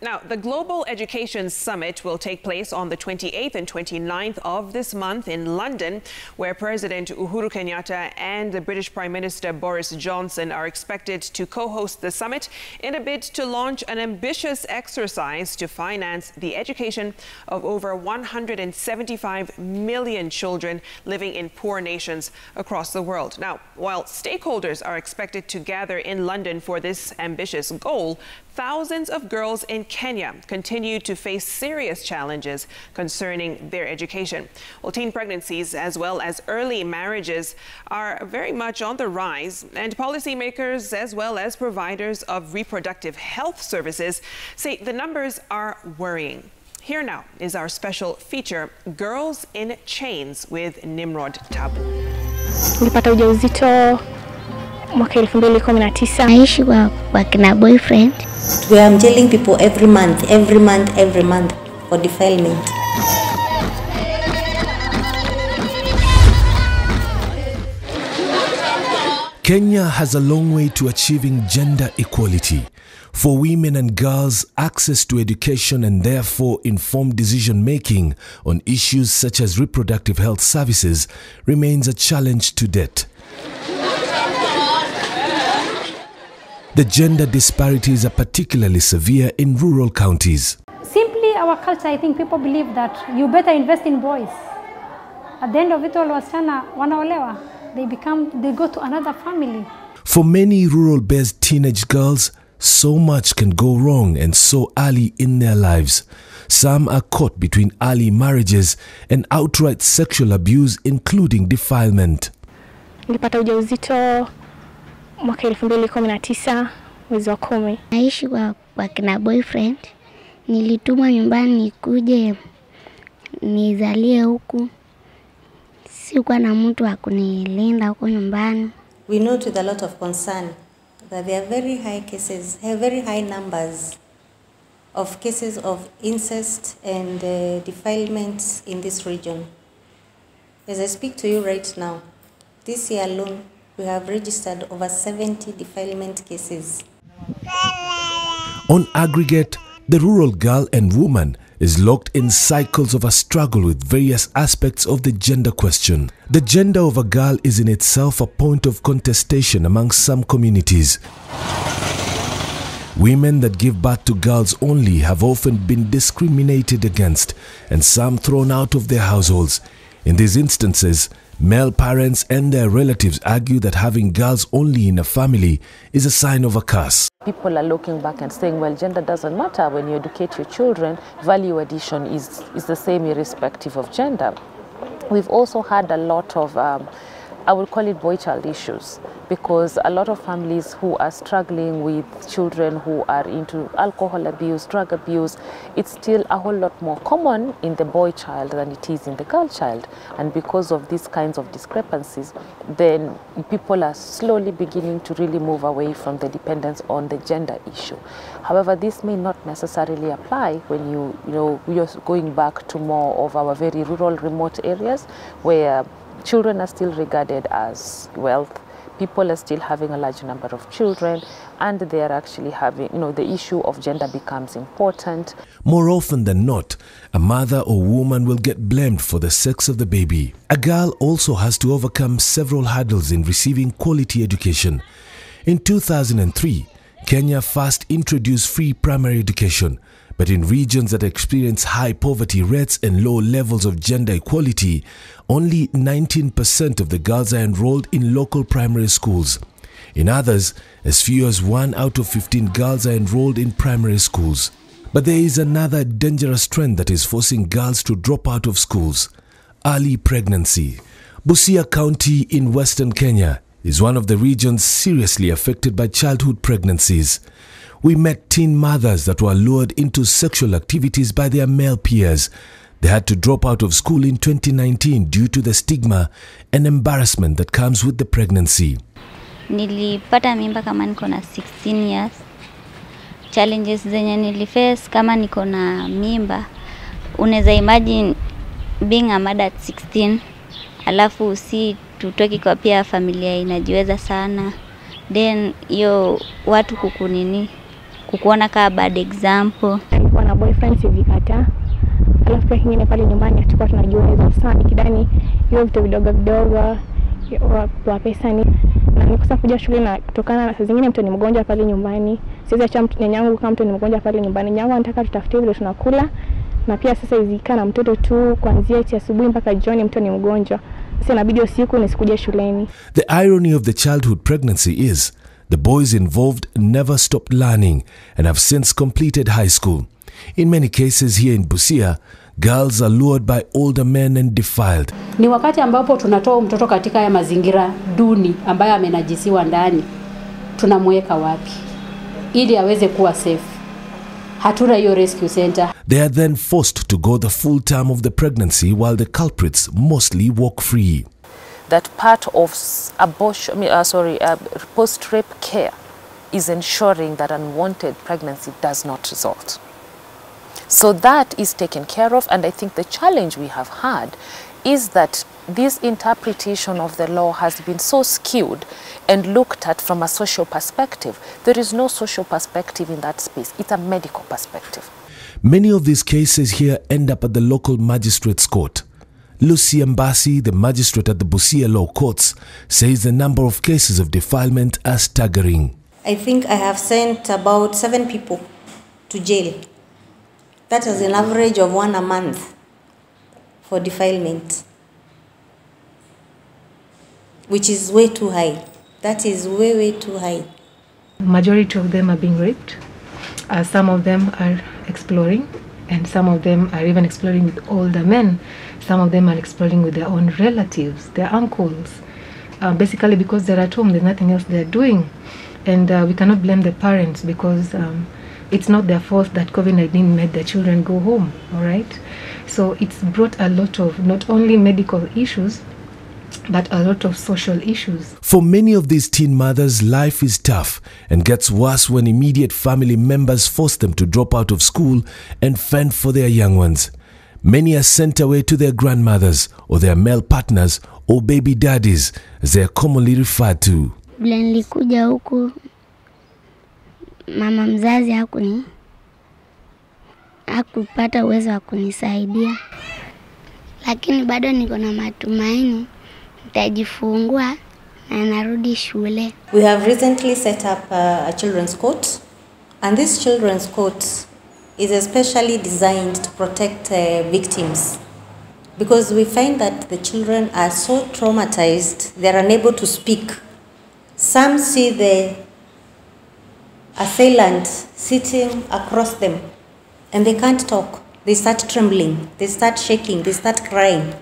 Now, the Global Education Summit will take place on the 28th and 29th of this month in London, where President Uhuru Kenyatta and the British Prime Minister Boris Johnson are expected to co-host the summit in a bid to launch an ambitious exercise to finance the education of over 175 million children living in poor nations across the world. Now, while stakeholders are expected to gather in London for this ambitious goal, thousands of girls in Kenya continue to face serious challenges concerning their education. Well, teen pregnancies as well as early marriages are very much on the rise, and policymakers as well as providers of reproductive health services say the numbers are worrying. Here now is our special feature, Girls in Chains with Nimrod Tabu. Nilipata ujauzito mwaka 2019. Naishi kwa kina boyfriend. We are telling people every month for defilement. Kenya has a long way to achieving gender equality. For women and girls, access to education and therefore informed decision-making on issues such as reproductive health services remains a challenge to date. The gender disparities are particularly severe in rural counties. Simply our culture, I think people believe that you better invest in boys. At the end of it all, wasichana wanaolewa, they go to another family. For many rural-based teenage girls, so much can go wrong and so early in their lives. Some are caught between early marriages and outright sexual abuse, including defilement. Nilipata ujauzito mwaka 2019 mwezi wa 10. Naishi kwa kina boyfriend. Nilitumwa nyumbani nikuje nizalie huku. Sikuwa na mtu wa kunilinda huko nyumbani. We note with a lot of concern that there are very high numbers of cases of incest and defilement in this region. As I speak to you right now, this year alone, we have registered over 70 defilement cases. On aggregate, the rural girl and woman is locked in cycles of a struggle with various aspects of the gender question. The gender of a girl is in itself a point of contestation among some communities. Women that give birth to girls only have often been discriminated against and some thrown out of their households. In these instances, male parents and their relatives argue that having girls only in a family is a sign of a curse. People are looking back and saying, well, gender doesn't matter. When you educate your children, value addition is the same irrespective of gender. We've also had a lot of, I would call it boy-child issues, because a lot of families who are struggling with children who are into alcohol abuse, drug abuse, it's still a whole lot more common in the boy child than it is in the girl child. And because of these kinds of discrepancies, then people are slowly beginning to really move away from the dependence on the gender issue. However, this may not necessarily apply when you're going back to more of our very rural, remote areas where children are still regarded as wealth. People are still having a large number of children, and they are actually having, the issue of gender becomes important. More often than not, a mother or woman will get blamed for the sex of the baby. A girl also has to overcome several hurdles in receiving quality education. In 2003, Kenya first introduced free primary education, but in regions that experience high poverty rates and low levels of gender equality, only 19% of the girls are enrolled in local primary schools. In others, as few as 1 out of 15 girls are enrolled in primary schools. But there is another dangerous trend that is forcing girls to drop out of schools: early pregnancy. Busia County in Western Kenya is one of the regions seriously affected by childhood pregnancies. We met teen mothers that were lured into sexual activities by their male peers. They had to drop out of school in 2019 due to the stigma and embarrassment that comes with the pregnancy. Nilipata mimba kama niko na 16 years. Challenges zenye niliface kama niko na mimba, unaweza imagine being a mother at 16, alafu si tutoki kwa pia familia inajiweza sana, then watu kukunini kukuona kama bad example. Alikuwa na boyfriend sivikata. Alafu pia kingine pale nyumbani tulikuwa tunajua hizo sana kidani hiyo vitu vidogo vidogo wa pesa ni na nikosa kuja shule na kutokana na saa zingine mtu ni mgonjwa pale nyumbani. Siwezi acha mtu nyanyangu kama mtu ni mgonjwa pale nyumbani. Nyanyangu anataka tutafutie vile tunakula na pia sasa izika na mtoto tu kuanzia asubuhi mpaka jioni mtu ni mgonjwa. Sasa inabidi usiku nisikuje shuleni. The irony of the childhood pregnancy is the boys involved never stopped learning and have since completed high school. In many cases here in Busia, girls are lured by older men and defiled. Ni wakati ambapo tunatoa mtoto katika haya mazingira duni ambayo amenajisiwa ndani. Tunamweka wapi ili aweze kuwa safe? Hatuna hiyo rescue center. They are then forced to go the full term of the pregnancy while the culprits mostly walk free. That part of post-rape care is ensuring that unwanted pregnancy does not result. So that is taken care of, and I think the challenge we have had is that this interpretation of the law has been so skewed and looked at from a social perspective. There is no social perspective in that space. It's a medical perspective. Many of these cases here end up at the local magistrate's court. Lucy Ambasi, the magistrate at the Busia Law Courts, says the number of cases of defilement are staggering. I think I have sent about 7 people to jail. That is an average of 1 a month for defilement, which is way too high. That is way too high. Majority of them are being raped. Some of them are exploring, and some of them are even exploring with older men. Some of them are exploring with their own relatives, their uncles, basically because they're at home, there's nothing else they're doing. And we cannot blame the parents because it's not their fault that COVID-19 made their children go home, all right? So it's brought a lot of not only medical issues, but a lot of social issues. For many of these teen mothers, life is tough and gets worse when immediate family members force them to drop out of school and fend for their young ones. Many are sent away to their grandmothers or their male partners or baby daddies, as they are commonly referred to. Nilikuja huku mama mzazi hakupata uwezo wa kunisaidia, lakini bado niko na matumaini nitajifungua na narudi shule. We have recently set up a children's court, and this children's court is especially designed to protect victims, because we find that the children are so traumatized, they are unable to speak. Some see the assailant sitting across them and they can't talk. They start trembling, they start shaking, they start crying.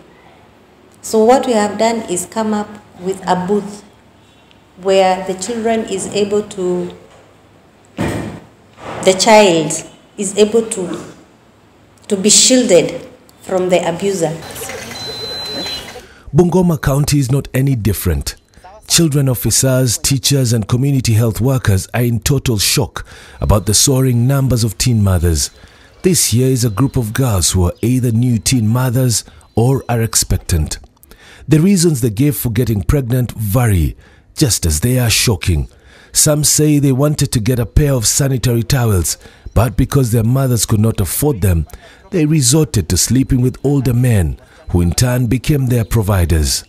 So what we have done is come up with a booth where the child is able to be shielded from the abuser. Bungoma County is not any different. Children officers, teachers and community health workers are in total shock about the soaring numbers of teen mothers. This here is a group of girls who are either new teen mothers or are expectant. The reasons they gave for getting pregnant vary, just as they are shocking. Some say they wanted to get a pair of sanitary towels, but because their mothers could not afford them, they resorted to sleeping with older men, who in turn became their providers.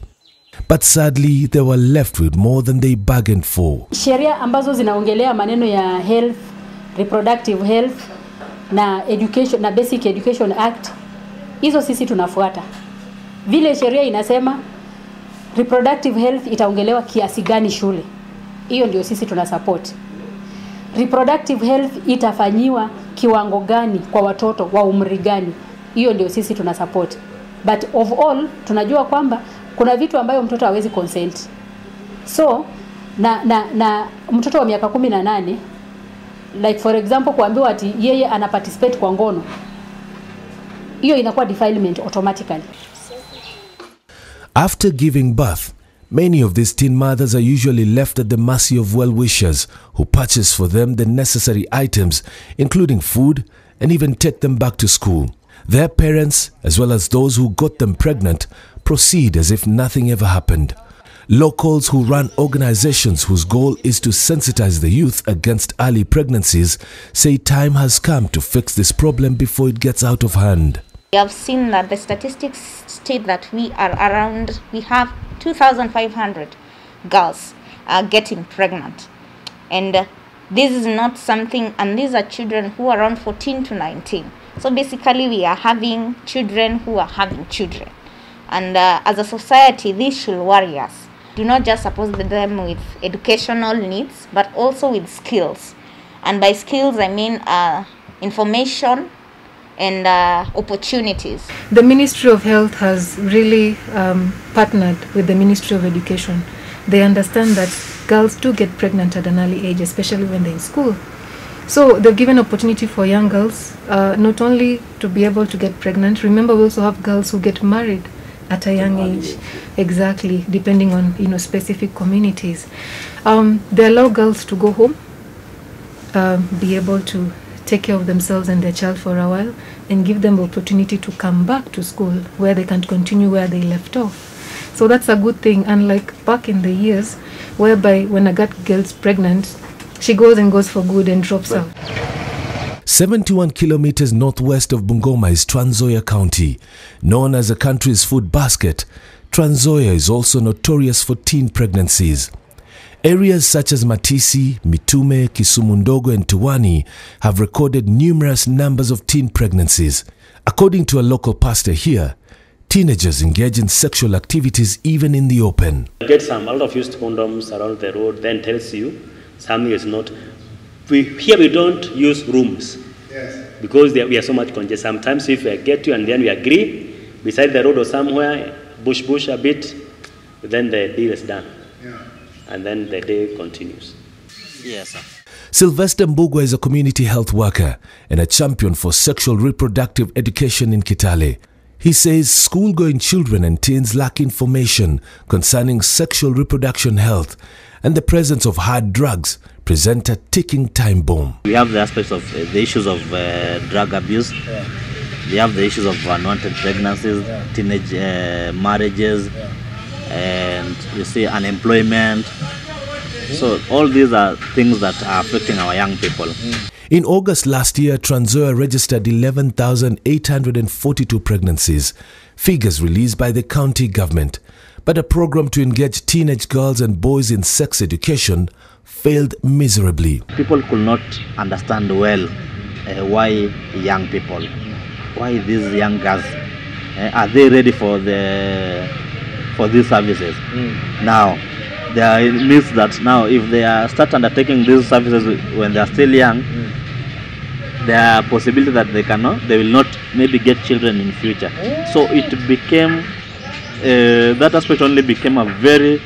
But sadly, they were left with more than they bargained for. Sheria ambazo zinaongelea maneno ya health, reproductive health na education na Basic Education Act, hizo sisi tunafuata. Vile sheria inasema reproductive health itaongelewa kiasi gani shule, hiyo ndio sisi tunasupport. Reproductive health itafanyiwa kiwango gani kwa watoto wa umri gani, hiyo ndio sisi tunasupport. But of all tunajua kwamba kuna vitu ambayo mtoto hawezi consent. So na mtoto wa miaka 18, like for example kuambiwa ati yeye ana participate kwa ngono, hiyo inakuwa defilement automatically. After giving birth, many of these teen mothers are usually left at the mercy of well-wishers who purchase for them the necessary items, including food, and even take them back to school. Their parents, as well as those who got them pregnant, proceed as if nothing ever happened. Locals who run organizations whose goal is to sensitize the youth against early pregnancies say time has come to fix this problem before it gets out of hand. We have seen that the statistics state that we have 2,500 girls getting pregnant. And this is not something, and these are children who are around 14 to 19. So basically we are having children who are having children. And as a society, this should worry us. Do not just support them with educational needs, but also with skills. And by skills, I mean information and opportunities. The Ministry of Health has really partnered with the Ministry of Education. They understand that girls do get pregnant at an early age, especially when they're in school. So they've given opportunity for young girls not only to be able to get pregnant. Remember, we also have girls who get married at a young age, exactly, depending on specific communities. They allow girls to go home, be able to take care of themselves and their child for a while, and give them the opportunity to come back to school where they can continue where they left off. So that's a good thing, unlike back in the years whereby when a girl gets pregnant, she goes for good and drops out. 71 kilometers northwest of Bungoma is Trans Nzoia County. Known as the country's food basket, Trans Nzoia is also notorious for teen pregnancies. Areas such as Matisi, Mitume, Kisumu Ndogo and Tuwani have recorded numerous numbers of teen pregnancies. According to a local pastor here, teenagers engage in sexual activities even in the open. Get a lot of used condoms around the road, then tells you something is not. Here we don't use rooms, because we are so much congested. Sometimes if we get you and then we agree, beside the road or somewhere, bush a bit, then the deal is done. And then the day continues. Yes, sir. Sylvester Mbugwa is a community health worker and a champion for sexual reproductive education in Kitale. He says school-going children and teens lack information concerning sexual reproduction health, and the presence of hard drugs present a ticking time bomb. We have the aspects of the issues of drug abuse. We have the issues of unwanted pregnancies, teenage marriages, and you see unemployment. So all these are things that are affecting our young people. In August last year, Trans Nzoia registered 11,842 pregnancies, figures released by the county government. But a program to engage teenage girls and boys in sex education failed miserably. People could not understand well why young people, why these young girls, are they ready for these services? Now, there means that now if they start undertaking these services when they are still young, there are possibility that they will not maybe get children in future. So it became, that aspect only became a very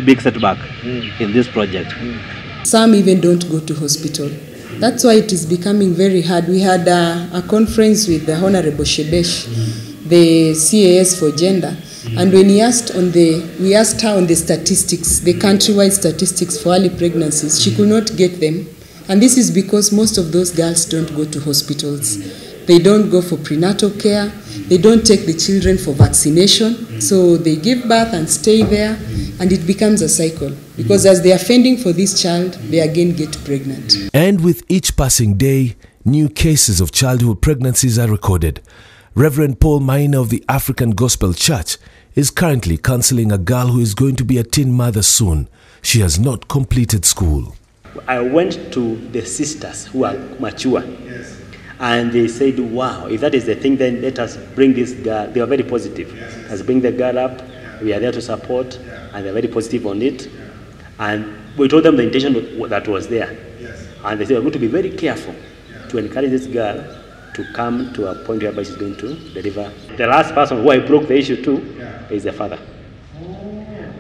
big setback in this project. Some even don't go to hospital. That's why it is becoming very hard. We had a conference with the Honorable Shebesh, the CAS for gender, and when we asked her on the statistics, the countrywide statistics for early pregnancies, she could not get them. And this is because most of those girls don't go to hospitals. They don't go for prenatal care. They don't take the children for vaccination. So they give birth and stay there, and it becomes a cycle. Because as they are fending for this child, they again get pregnant. And with each passing day, new cases of childhood pregnancies are recorded. Reverend Paul Maina of the African Gospel Church is currently counseling a girl who is going to be a teen mother soon. She has not completed school. I went to the sisters who are mature, and they said, wow, if that is the thing, then let us bring this girl. They were very positive. Let's bring the girl up. We are there to support, and they're very positive on it. And we told them the intention that was there. And they said, we're going to be very careful to encourage this girl to come to a point where she's going to deliver. The last person who I broke the issue to is the father.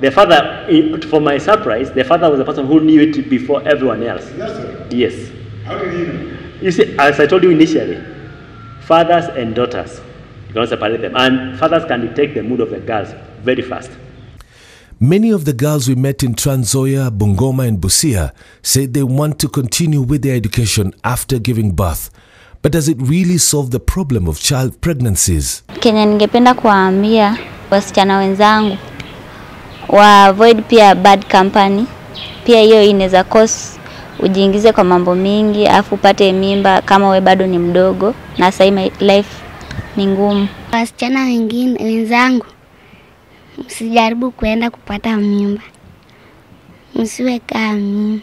The father, for my surprise, the father was the person who knew it before everyone else. Yes. How did he know? You see, as I told you initially, fathers and daughters, you cannot separate them. And fathers can detect the mood of the girls very fast. Many of the girls we met in Trans Nzoia, Bungoma and Busia said they want to continue with their education after giving birth. But But does it really solve the problem of child pregnancies? Kenya ningependa kuwaambia wasichana wenzangu wa avoid pia bad company. Pia hiyo inaweza cause ujiingize kwa mambo mingi afu upate mimba kama we bado ni mdogo na sasa life ni ngumu. Wasichana wenzangu msijaribu kuenda kupata mimba. Msiwe kama.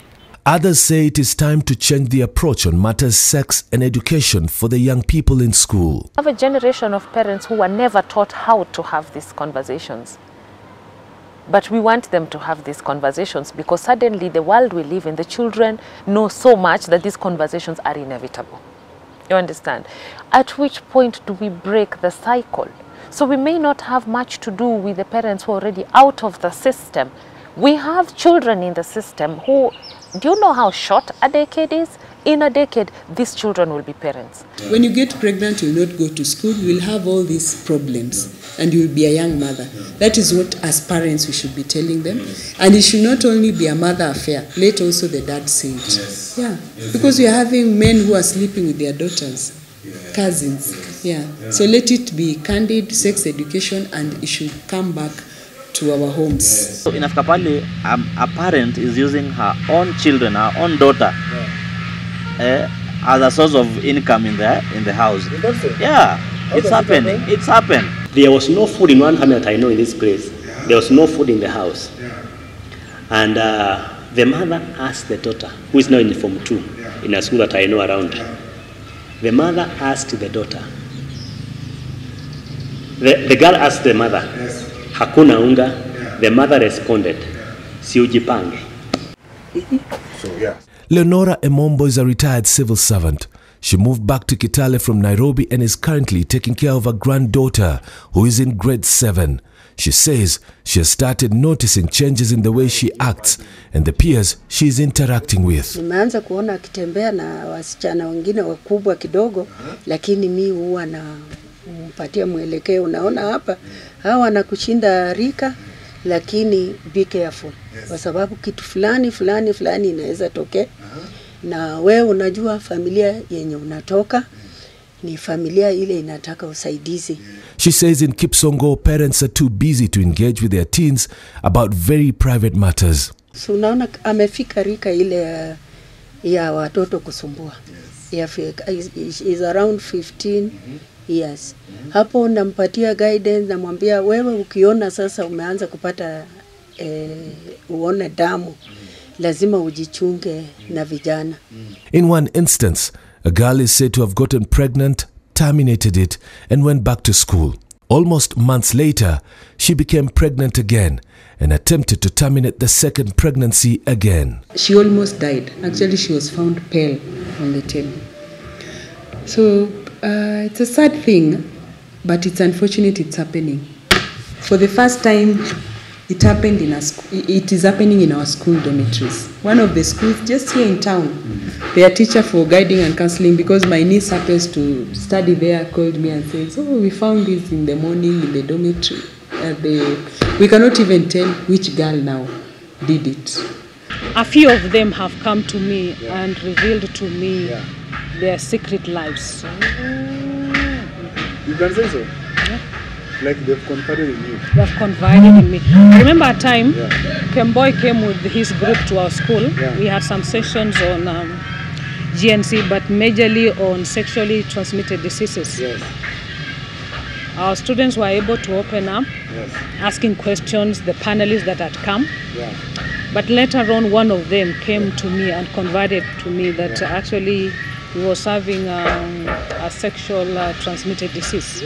Others say it is time to change the approach on matters sex and education for the young people in school. We have a generation of parents who were never taught how to have these conversations. But we want them to have these conversations because suddenly the world we live in, the children know so much that these conversations are inevitable. You understand? At which point do we break the cycle? So we may not have much to do with the parents who are already out of the system. We have children in the system who, do you know how short a decade is? In a decade, these children will be parents. When you get pregnant, you will not go to school, you will have all these problems and you will be a young mother. That is what as parents we should be telling them. And it should not only be a mother affair, let also the dad say it. Yeah, because we are having men who are sleeping with their daughters, cousins. Yeah, so let it be candid sex education and it should come back to our homes. So in Afkapali, a parent is using her own children, her own daughter, as a source of income in the house. Yeah, it's happening. It's happened. There was no food in one family that I know in this place. There was no food in the house. And the mother asked the daughter, who is now in Form 2, in a school that I know around. The mother asked the daughter. The girl asked the mother, hakuna unga. The mother responded, si ujipange. Leonora Emombo is a retired civil servant. She moved back to Kitale from Nairobi and is currently taking care of her granddaughter, who is in grade 7. She says she has started noticing changes in the way she acts and the peers she is interacting with. Nimeanza kuona akitembea na wasichana wengine wakubwa kidogo, lakini mimi huwa na mpatia mwelekeo. Unaona hapa, hawa wanakushinda rika, lakini be careful. Kwa sababu kitu fulani inaweza tokea. Na wewe unajua familia yenye unatoka ni familia ile inataka usaidizi. She says in Kipsongo, parents are too busy to engage with their teens about very private matters. So unaona amefika rika ile ya watoto kusumbua. Is around 15 years. Hapo nampatia guidance, namwambia wewe ukiona sasa umeanza kupata uone damu, lazima ujichunge na vijana. In one instance, a girl is said to have gotten pregnant, terminated it, and went back to school. Almost months later, she became pregnant again and attempted to terminate the second pregnancy again. She almost died. Actually, she was found pale on the table. So it's a sad thing, but it's unfortunate it's happening. For the first time, it happened it is happening in our school dormitories. One of the schools just here in town, their teacher for guiding and counseling, because my niece happens to study there, called me and said, "Oh, we found this in the morning in the dormitory." We cannot even tell which girl now did it. A few of them have come to me and revealed to me their secret lives. You can say so? Yeah. Like they've confided in you? They've confided in me. I remember a time, Kemboy came with his group to our school. Yeah. We had some sessions on GNC, but majorly on sexually transmitted diseases. Yes. Our students were able to open up, asking questions, the panelists that had come. Yeah. But later on, one of them came to me and confided to me that actually he was having a sexual transmitted disease.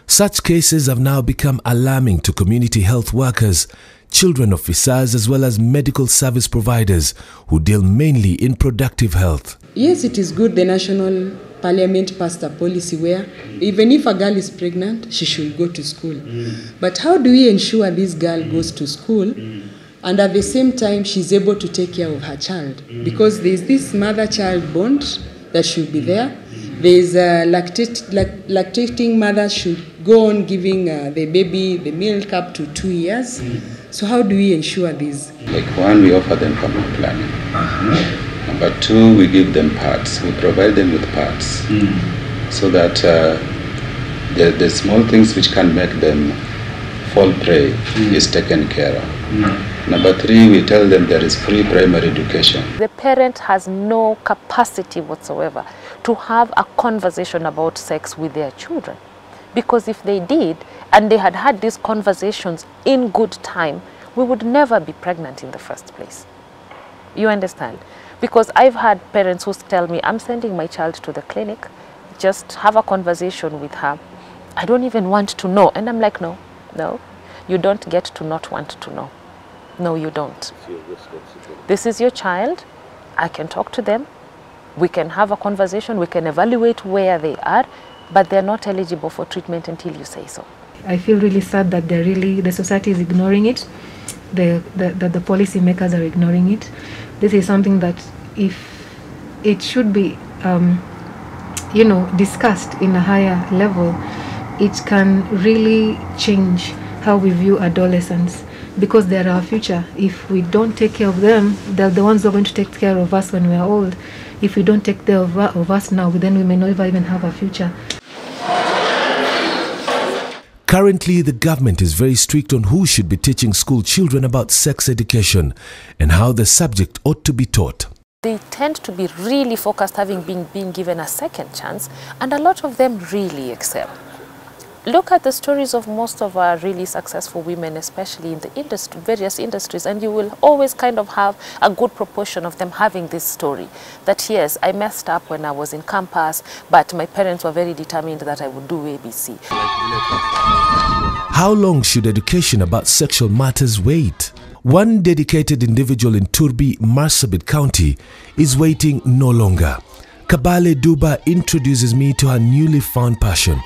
Such cases have now become alarming to community health workers, children officers, as well as medical service providers who deal mainly in productive health. Yes, it is good the National Parliament passed a policy where even if a girl is pregnant, she should go to school. But how do we ensure this girl goes to school and at the same time she's able to take care of her child? Because there's this mother-child bond that should be there. There's lactating mother should go on giving the baby the milk up to 2 years. So how do we ensure this? Like one, we offer them family planning. Number two, we give them pads. We provide them with pads so that the small things which can make them fall prey is taken care of. Number three, we tell them there is free primary education. The parent has no capacity whatsoever to have a conversation about sex with their children. Because if they did, and they had had these conversations in good time, we would never be pregnant in the first place. You understand? Because I've had parents who tell me, I'm sending my child to the clinic, just have a conversation with her. I don't even want to know. And I'm like, no, you don't get to not want to know. No, you don't. This is your child. I can talk to them. We can have a conversation. We can evaluate where they are, but they're not eligible for treatment until you say so. I feel really sad that the society is ignoring it. The policy makers are ignoring it. This is something that if it should be, discussed in a higher level, it can really change how we view adolescents, because they're our future. If we don't take care of them, they're the ones who are going to take care of us when we're old. If we don't take care of us now, then we may never even have a future. Currently, the government is very strict on who should be teaching school children about sex education and how the subject ought to be taught. They tend to be really focused, having been given a second chance, and a lot of them really excel. Look at the stories of most of our really successful women, especially in the various industries, and you will always kind of have a good proportion of them having this story that, yes, I messed up when I was in campus, but my parents were very determined that I would do ABC. How long should education about sexual matters wait? One dedicated individual in Turbi, Marsabit County, is waiting no longer. Kabale Duba introduces me to her newly found passion.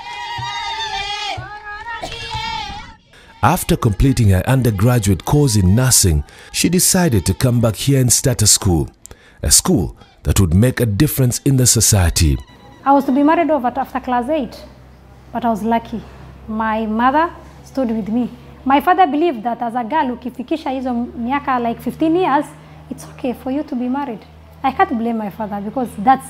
After completing her undergraduate course in nursing, she decided to come back here and start a school that would make a difference in the society. I was to be married off after class 8, but I was lucky. My mother stood with me. My father believed that as a girl, ukifikisha hizo miaka like 15 years, it's okay for you to be married. I can't blame my father because that's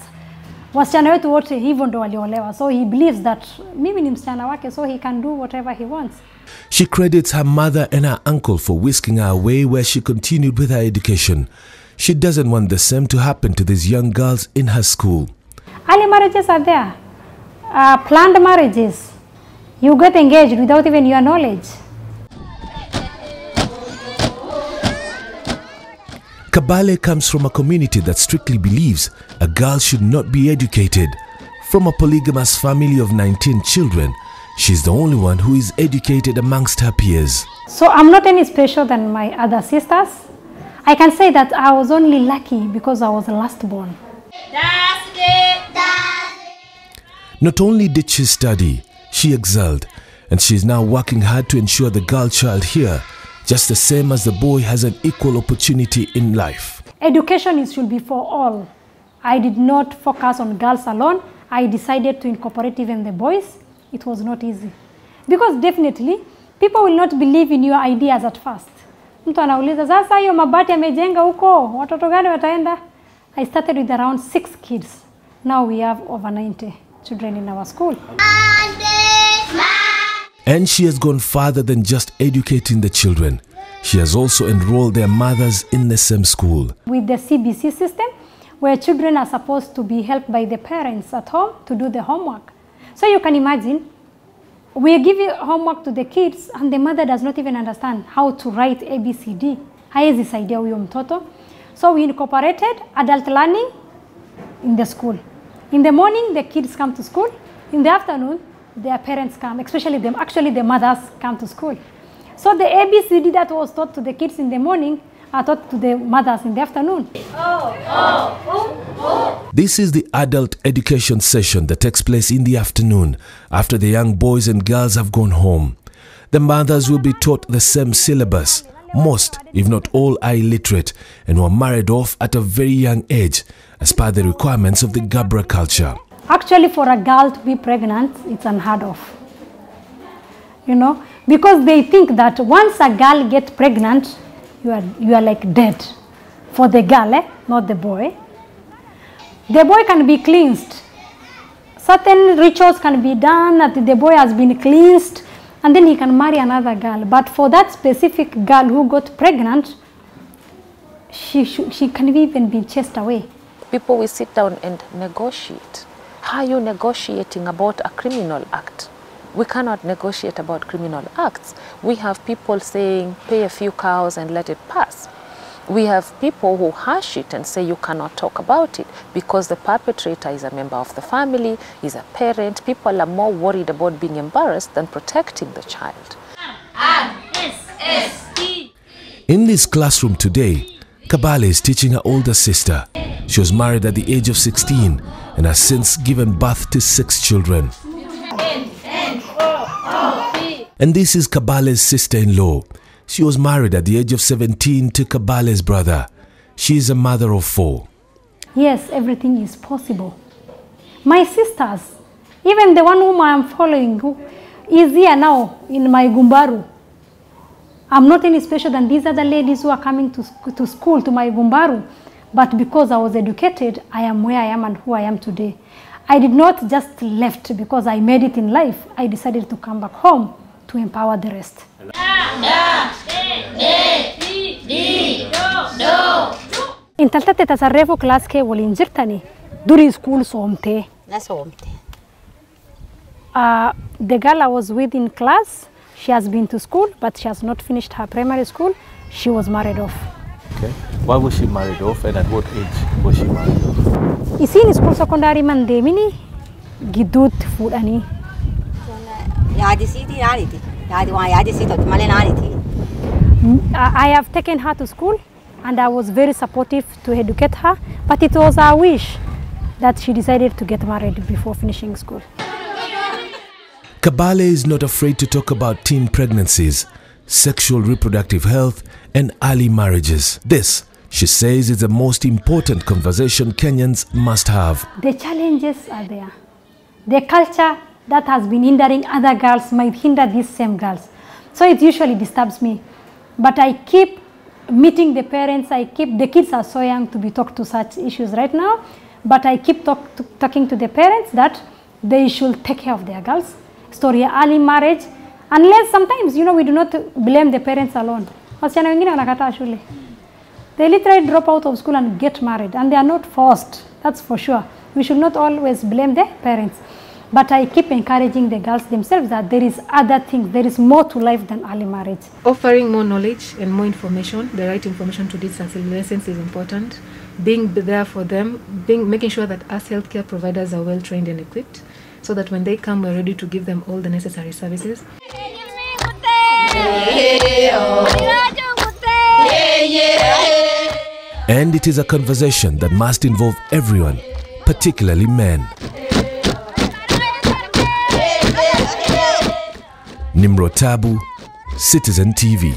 wasichana wetu wote hivyo ndo waliolewa. So he believes that mimi ni msichana wake, so he can do whatever he wants. She credits her mother and her uncle for whisking her away where she continued with her education. She doesn't want the same to happen to these young girls in her school. Early marriages are there. Planned marriages. You get engaged without even your knowledge. Kabale comes from a community that strictly believes a girl should not be educated. From a polygamous family of 19 children, she's the only one who is educated amongst her peers. So I'm not any special than my other sisters. I can say that I was only lucky because I was the last born. Not only did she study, she excelled, and she is now working hard to ensure the girl child here, just the same as the boy, has an equal opportunity in life. Education should be for all. I did not focus on girls alone. I decided to incorporate even the boys. It was not easy. Because definitely, people will not believe in your ideas at first. Mtu anauliza, sasa hiyo mabati yamejenga huko, watoto gani wataenda? I started with around 6 kids. Now we have over 90 children in our school. And she has gone farther than just educating the children. She has also enrolled their mothers in the same school. With the CBC system, where children are supposed to be helped by the parents at home to do the homework. So you can imagine, we give homework to the kids and the mother does not even understand how to write ABCD. Haezi saidia huyo mtoto. So we incorporated adult learning in the school. In the morning, the kids come to school. In the afternoon, their parents come, especially them. Actually, the mothers come to school. So the ABCD that was taught to the kids in the morning are taught to the mothers in the afternoon. This is the adult education session that takes place in the afternoon after the young boys and girls have gone home. The mothers will be taught the same syllabus. Most, if not all, are illiterate and were married off at a very young age as per the requirements of the Gabra culture. Actually, for a girl to be pregnant, it's unheard of. You know, because they think that once a girl gets pregnant, you are like dead. For the girl, not the boy. The boy can be cleansed. Certain rituals can be done that the boy has been cleansed, and then he can marry another girl. But for that specific girl who got pregnant, she can even be chased away. People will sit down and negotiate. How are you negotiating about a criminal act? We cannot negotiate about criminal acts. We have people saying, pay a few cows and let it pass. We have people who hash it and say you cannot talk about it because the perpetrator is a member of the family, is a parent. People are more worried about being embarrassed than protecting the child. In this classroom today, Kabale is teaching her older sister. She was married at the age of 16 and has since given birth to 6 children. And this is Kabale's sister-in-law. She was married at the age of 17 to Kabale's brother. She is a mother of 4. Yes, everything is possible. My sisters, even the one whom I am following, who is here now in my Gumbaru. I'm not any special than these other ladies who are coming to school, to my Gumbaru. But because I was educated, I am where I am and who I am today. I did not just left because I made it in life. I decided to come back home to empower the rest. Intaltate tasarrefu class ke walin jirtani during school somte. The girl I was with in class, she has been to school, but she has not finished her primary school. She was married off. Okay. Why was she married off and at what age was she married off? Isi in school secondary man demini gidut fudani. I have taken her to school and I was very supportive to educate her, but it was her wish that she decided to get married before finishing school. Kabale is not afraid to talk about teen pregnancies, sexual reproductive health, and early marriages. This, she says, is the most important conversation Kenyans must have. The challenges are there. The culture that has been hindering other girls might hinder these same girls. So it usually disturbs me. But I keep meeting the parents. The kids are so young to be talked to such issues right now. But I keep talking to the parents that they should take care of their girls. Story early marriage. Unless sometimes, we do not blame the parents alone. They literally drop out of school and get married. And they are not forced. That's for sure. We should not always blame the parents. But I keep encouraging the girls themselves that there is other things, there is more to life than early marriage. Offering more knowledge and more information, the right information to these adolescents is important. Being there for them, making sure that us healthcare providers are well trained and equipped, so that when they come, we're ready to give them all the necessary services. And it is a conversation that must involve everyone, particularly men. Nimro Tabu, Citizen TV.